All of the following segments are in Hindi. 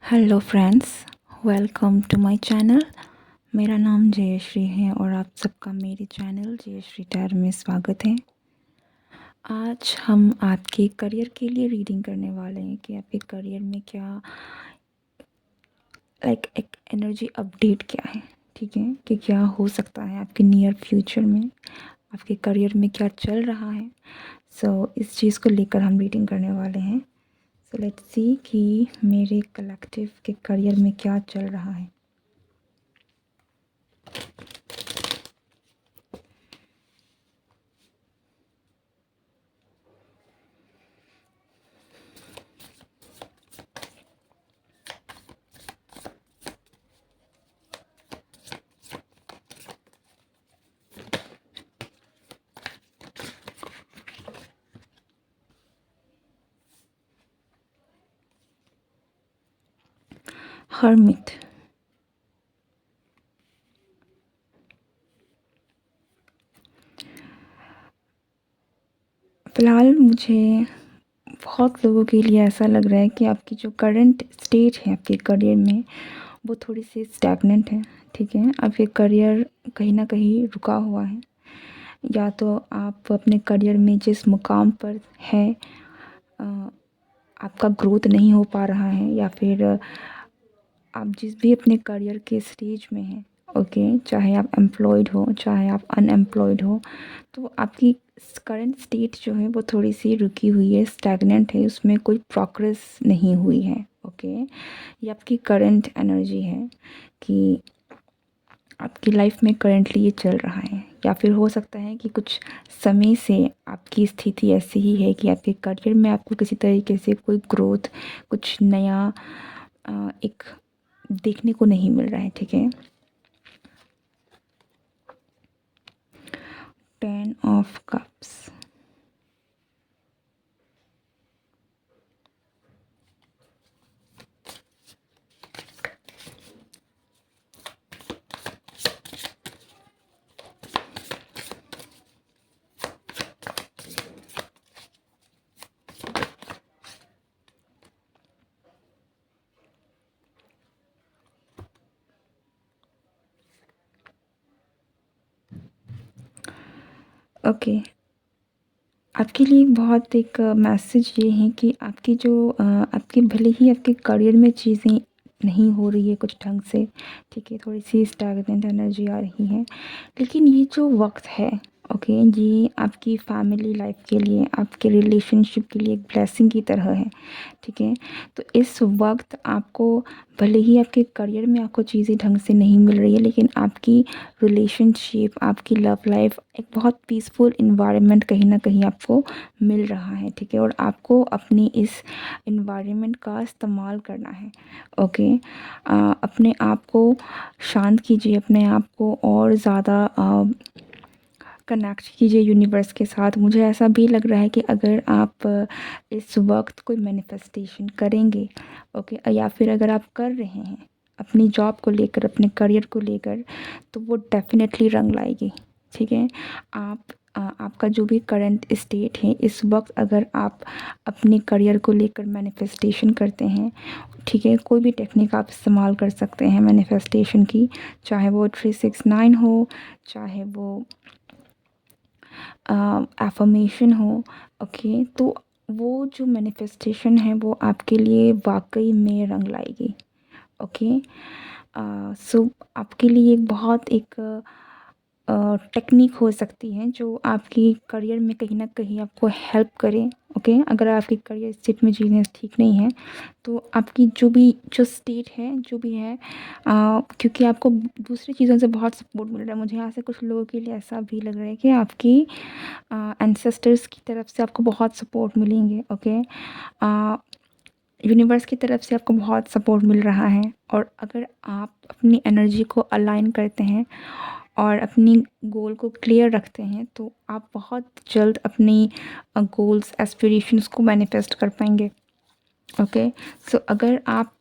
Hello friends, welcome to my channel. मेरा नाम जयश्री है और आप सबका मेरे चैनल जयश्री टैरो में स्वागत है। आज हम आपके करियर के लिए रीडिंग करने वाले हैं कि आपके करियर में क्या एक एनर्जी अपडेट क्या है, ठीक है, कि क्या हो सकता है आपके नियर फ्यूचर में, आपके करियर में क्या चल रहा है। इस चीज़ को लेकर हम रीडिंग करने वाले हैं। लेट्स सी कि मेरे कलेक्टिव के करियर में क्या चल रहा है। हर्मिट। फ़िलहाल मुझे बहुत लोगों के लिए ऐसा लग रहा है कि आपकी जो करंट स्टेज है आपके करियर में वो थोड़ी सी स्टैग्नेंट है, ठीक है। आपके करियर कहीं न कहीं रुका हुआ है, या तो आप अपने करियर में जिस मुकाम पर हैं आपका ग्रोथ नहीं हो पा रहा है, या फिर आप जिस भी अपने करियर के स्टेज में हैं, ओके, चाहे आप एम्प्लॉयड हो चाहे आप अनएम्प्लॉयड हो, तो आपकी करंट स्टेट जो है वो थोड़ी सी रुकी हुई है, स्टैग्नेंट है, उसमें कोई प्रोग्रेस नहीं हुई है, ओके। ये आपकी करंट एनर्जी है कि आपकी लाइफ में करंटली ये चल रहा है, या फिर हो सकता है कि कुछ समय से आपकी स्थिति ऐसी ही है कि आपके करियर में आपको किसी तरीके से कोई ग्रोथ, कुछ नया एक देखने को नहीं मिल रहा है, ठीक है। 10 ऑफ कप्स। ओके, आपके लिए बहुत एक मैसेज ये है कि आपकी जो आपकी भले ही आपके करियर में चीज़ें नहीं हो रही है कुछ ढंग से, ठीक है, थोड़ी सी स्टैग्नेंट एनर्जी आ रही है, लेकिन ये जो वक्त है, ओके, ये आपकी फैमिली लाइफ के लिए, आपके रिलेशनशिप के लिए एक ब्लेसिंग की तरह है, ठीक है। तो इस वक्त आपको भले ही आपके करियर में आपको चीज़ें ढंग से नहीं मिल रही है, लेकिन आपकी रिलेशनशिप, आपकी लव लाइफ, एक बहुत पीसफुल इन्वायरमेंट कहीं ना कहीं आपको मिल रहा है, ठीक है। और आपको अपनी इस इन्वायरमेंट का इस्तेमाल करना है, ओके। अपने आप को शांत कीजिए, अपने आप को और ज़्यादा कनेक्ट कीजिए यूनिवर्स के साथ। मुझे ऐसा भी लग रहा है कि अगर आप इस वक्त कोई मैनिफेस्टेशन करेंगे, ओके, या फिर अगर आप कर रहे हैं अपनी जॉब को लेकर, अपने करियर को लेकर, तो वो डेफिनेटली रंग लाएगी, ठीक है। आपका जो भी करंट स्टेट है इस वक्त, अगर आप अपने करियर को लेकर मैनिफेस्टेशन करते हैं, ठीक है, कोई भी टेक्निक आप इस्तेमाल कर सकते हैं मैनिफेस्टेशन की, चाहे वो 369 हो, चाहे वो एफर्मेशन हो, ओके। तो वो जो मैनिफेस्टेशन है वो आपके लिए वाकई में रंग लाएगी, ओके। सो आपके लिए एक बहुत एक टेक्निक हो सकती है जो आपकी करियर में कहीं ना कहीं आपको हेल्प करे, ओके। अगर आपकी करियर स्टेट में चीज़ें ठीक नहीं है, तो आपकी जो स्टेट है जो भी है, क्योंकि आपको दूसरी चीज़ों से बहुत सपोर्ट मिल रहा है। मुझे यहाँ से कुछ लोगों के लिए ऐसा भी लग रहा है कि आपकी एंसेस्टर्स की तरफ से आपको बहुत सपोर्ट मिलेंगे, ओके। यूनिवर्स की तरफ से आपको बहुत सपोर्ट मिल रहा है, और अगर आप अपनी एनर्जी को अलाइन करते हैं और अपनी गोल को क्लियर रखते हैं, तो आप बहुत जल्द अपनी गोल्स एस्पिरेशंस को मैनिफेस्ट कर पाएंगे, ओके। सो अगर आप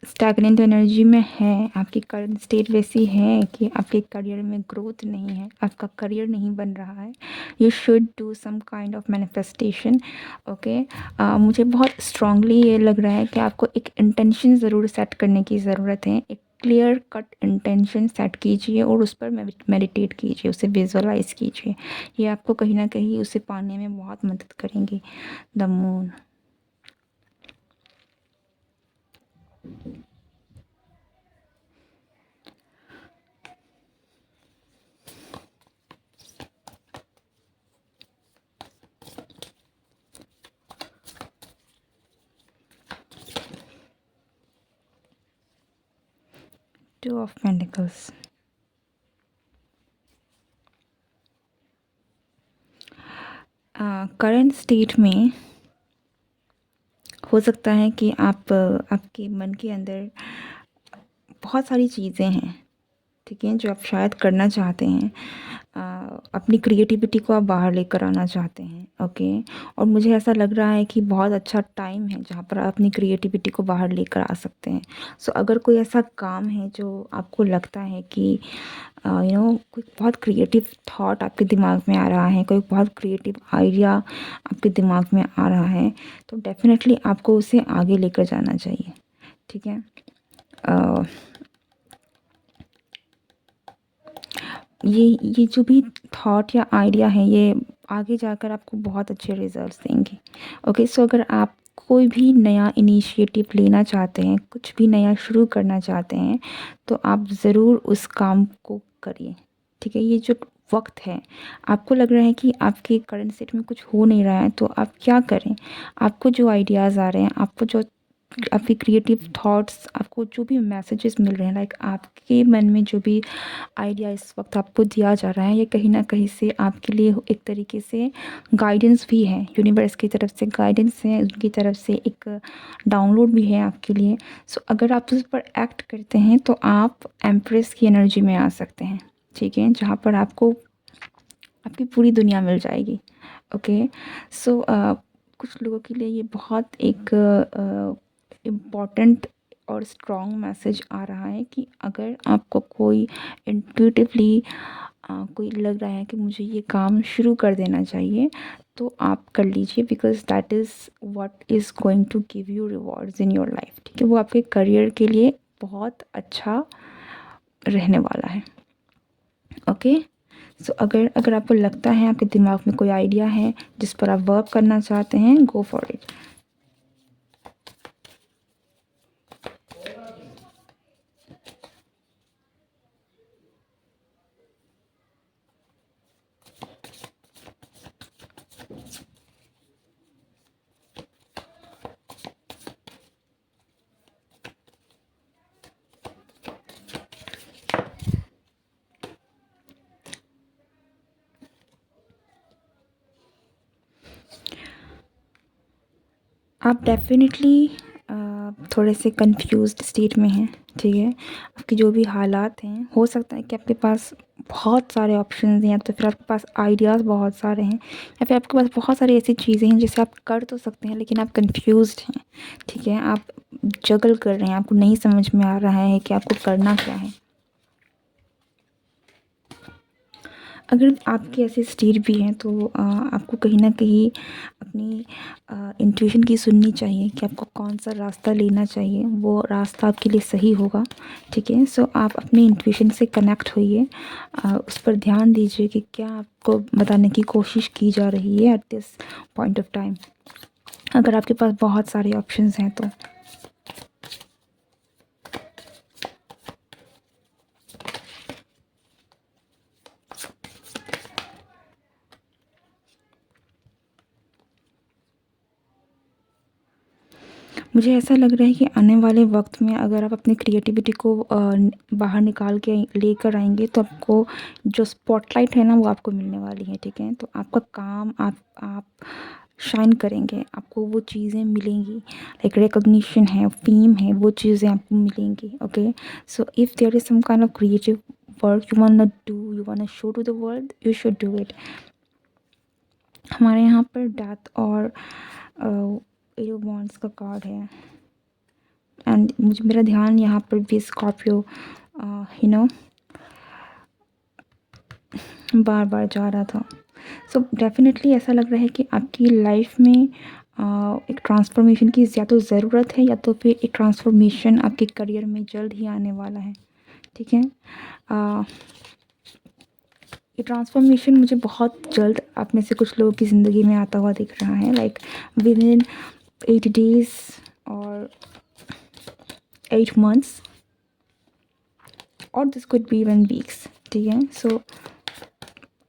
स्टैग्नेंट एनर्जी में हैं, आपकी करंट स्टेट वैसी है कि आपके करियर में ग्रोथ नहीं है, आपका करियर नहीं बन रहा है, you should do some kind of manifestation. Okay, मुझे बहुत स्ट्रांगली ये लग रहा है कि आपको एक इंटेंशन ज़रूर सेट करने की ज़रूरत है। एक क्लियर कट इंटेंशन सेट कीजिए और उस पर मेडिटेट कीजिए, उसे विजुअलाइज कीजिए। ये आपको कहीं ना कहीं उसे पाने में बहुत मदद करेंगी। The moon. Two of pentacles. Current state में हो सकता है कि आपके मन के अंदर बहुत सारी चीज़ें हैं, ठीक है, जो आप शायद करना चाहते हैं। अपनी क्रिएटिविटी को आप बाहर लेकर आना चाहते हैं। ओके, और मुझे ऐसा लग रहा है कि बहुत अच्छा टाइम है जहाँ पर आप अपनी क्रिएटिविटी को बाहर लेकर आ सकते हैं। सो अगर कोई ऐसा काम है जो आपको लगता है कि कोई बहुत क्रिएटिव थॉट आपके दिमाग में आ रहा है, कोई बहुत क्रिएटिव आइडिया आपके दिमाग में आ रहा है, तो डेफिनेटली आपको उसे आगे लेकर जाना चाहिए। ठीक है, ये जो भी थॉट या आइडिया है, ये आगे जाकर आपको बहुत अच्छे रिजल्ट्स देंगे। ओके, सो अगर आप कोई भी नया इनिशिएटिव लेना चाहते हैं, कुछ भी नया शुरू करना चाहते हैं, तो आप ज़रूर उस काम को करिए। ठीक है, ये जो वक्त है, आपको लग रहा है कि आपके करंट स्टेट में कुछ हो नहीं रहा है, तो आप क्या करें। आपको जो आइडियाज़ आ रहे हैं, आपको जो आपके क्रिएटिव थॉट्स, आपको जो भी मैसेजेस मिल रहे हैं, लाइक आपके मन में जो भी आइडिया इस वक्त आपको दिया जा रहा है, ये कहीं ना कहीं से आपके लिए एक तरीके से गाइडेंस भी है। यूनिवर्स की तरफ से गाइडेंस है, उनकी तरफ से एक डाउनलोड भी है आपके लिए। सो अगर आप उस पर एक्ट करते हैं तो आप एम्प्रेस की एनर्जी में आ सकते हैं। ठीक है, जहाँ पर आपको आपकी पूरी दुनिया मिल जाएगी। ओके, सो कुछ लोगों के लिए ये बहुत एक इम्पॉर्टेंट और स्ट्रॉन्ग मैसेज आ रहा है कि अगर आपको कोई इंट्यूटिवली कोई लग रहा है कि मुझे ये काम शुरू कर देना चाहिए, तो आप कर लीजिए, because that is what is going to give you rewards in your life. ठीक है, वो आपके करियर के लिए बहुत अच्छा रहने वाला है। ओके, सो अगर अगर आपको लगता है, आपके दिमाग में कोई आइडिया है जिस पर आप वर्क करना चाहते हैं, गो फॉर इट। आप डेफ़िनेटली थोड़े से कंफ्यूज्ड स्टेट में हैं। ठीक है, आपके जो भी हालात हैं, हो सकता है कि आपके पास बहुत सारे ऑप्शंस हैं, या तो फिर आपके पास आइडियाज़ बहुत सारे हैं, या फिर आपके पास बहुत सारी ऐसी चीज़ें हैं जिसे आप कर तो सकते हैं, लेकिन आप कंफ्यूज्ड हैं। ठीक है, आप जगल कर रहे हैं, आपको नहीं समझ में आ रहा है कि आपको करना क्या है। अगर आपकी ऐसी स्टेट भी है, तो आपको कहीं न कहीं अपनी इंट्यूशन की सुननी चाहिए कि आपको कौन-सा रास्ता लेना चाहिए, वो रास्ता आपके लिए सही होगा। ठीक है? सो आप अपनी इंट्यूशन से कनेक्ट होइए, उस पर ध्यान दीजिए कि क्या आपको बताने की कोशिश की जा रही है at this point of time. अगर आपके पास बहुत सारे ऑप्शंस हैं तो। मुझे ऐसा लग रहा है कि आने वाले वक्त में अगर आप अपनी क्रिएटिविटी को बाहर निकाल के लेकर आएंगे, तो आपको जो स्पॉटलाइट है ना, वो आपको मिलने वाली है। ठीक है, तो आपका काम आप शाइन करेंगे, आपको वो चीज़ें मिलेंगी, लाइक रिकॉग्निशन है, फेम है, वो चीज़ें आपको मिलेंगी। Okay, so if there is some kind of creative work you want do, you want show to the world, you should do it. हमारे यहाँ पर डेथ और एरो बॉन्ड्स का कार्ड है। एंड मेरा ध्यान यहाँ पर भी स्कॉर्पियो यू नो बार बार जा रहा था। सो डेफिनेटली ऐसा लग रहा है कि आपकी लाइफ में एक ट्रांसफॉर्मेशन की या तो ज़रूरत है, या तो फिर एक ट्रांसफॉर्मेशन आपके करियर में जल्द ही आने वाला है। ठीक है, ये ट्रांसफॉर्मेशन मुझे बहुत जल्द आप में से कुछ लोगों की ज़िंदगी में आता हुआ दिख रहा है, लाइक विद इन 8 days और 8 months, और this could be even weeks. ठीक है, सो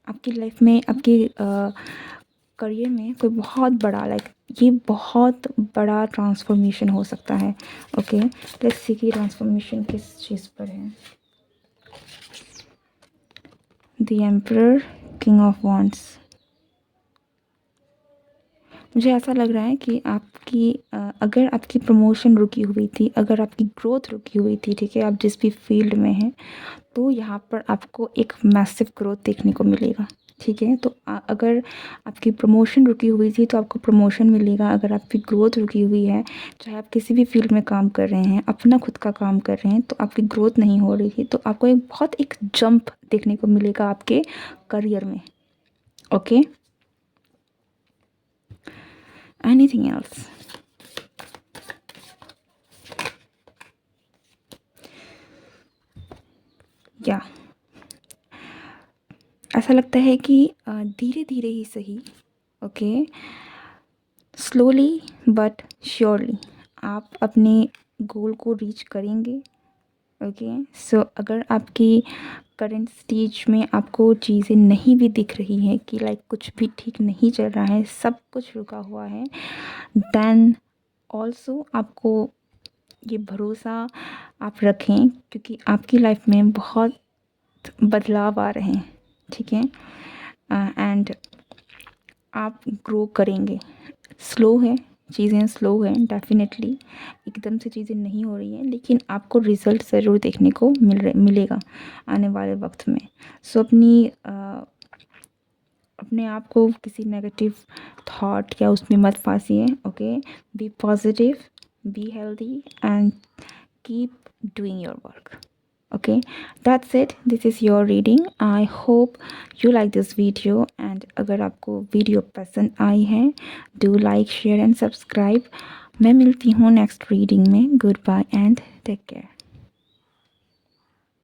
आपकी लाइफ में, आपके करियर में कोई बहुत बड़ा, लाइक ये बहुत बड़ा ट्रांसफॉर्मेशन हो सकता है। ओके, लेट्स सी कि ट्रांसफॉर्मेशन किस चीज़ पर है। The emperor, king of wands. मुझे ऐसा लग रहा है कि आपकी अगर आपकी प्रमोशन रुकी हुई थी, अगर आपकी ग्रोथ रुकी हुई थी, ठीक है, आप जिस भी फील्ड में हैं, तो यहाँ पर आपको एक मैसिव ग्रोथ देखने को मिलेगा। ठीक है, तो अगर आपकी प्रमोशन रुकी हुई थी तो आपको प्रमोशन मिलेगा। अगर आपकी ग्रोथ रुकी हुई है, चाहे आप किसी भी फील्ड में काम कर रहे हैं, अपना खुद का काम कर रहे हैं, तो आपकी ग्रोथ नहीं हो रही थी, तो आपको एक जंप देखने को मिलेगा आपके करियर में। Okay, anything else? या ऐसा लगता है कि धीरे धीरे ही सही, ओके, स्लोली बट श्योरली आप अपने गोल को रीच करेंगे। ओके, सो अगर आपकी करंट स्टेज में आपको चीज़ें नहीं भी दिख रही हैं कि लाइक कुछ भी ठीक नहीं चल रहा है, सब कुछ रुका हुआ है, देन ऑल्सो आपको ये भरोसा आप रखें, क्योंकि आपकी लाइफ में बहुत बदलाव आ रहे हैं। ठीक है, एंड आप ग्रो करेंगे। स्लो है, चीज़ें स्लो हैं डेफिनेटली, एकदम से चीज़ें नहीं हो रही हैं, लेकिन आपको रिज़ल्ट ज़रूर देखने को मिलेगा आने वाले वक्त में। सो अपने आप को किसी नेगेटिव थॉट या उसमें मत फंसिए। Okay, be positive, be healthy and keep doing your work. Okay, that's it. This is your reading. I hope you like this video, and अगर आपको वीडियो पसंद आई है, do like, share and subscribe. मैं मिलती हूँ नेक्स्ट रीडिंग में। Good bye and take care.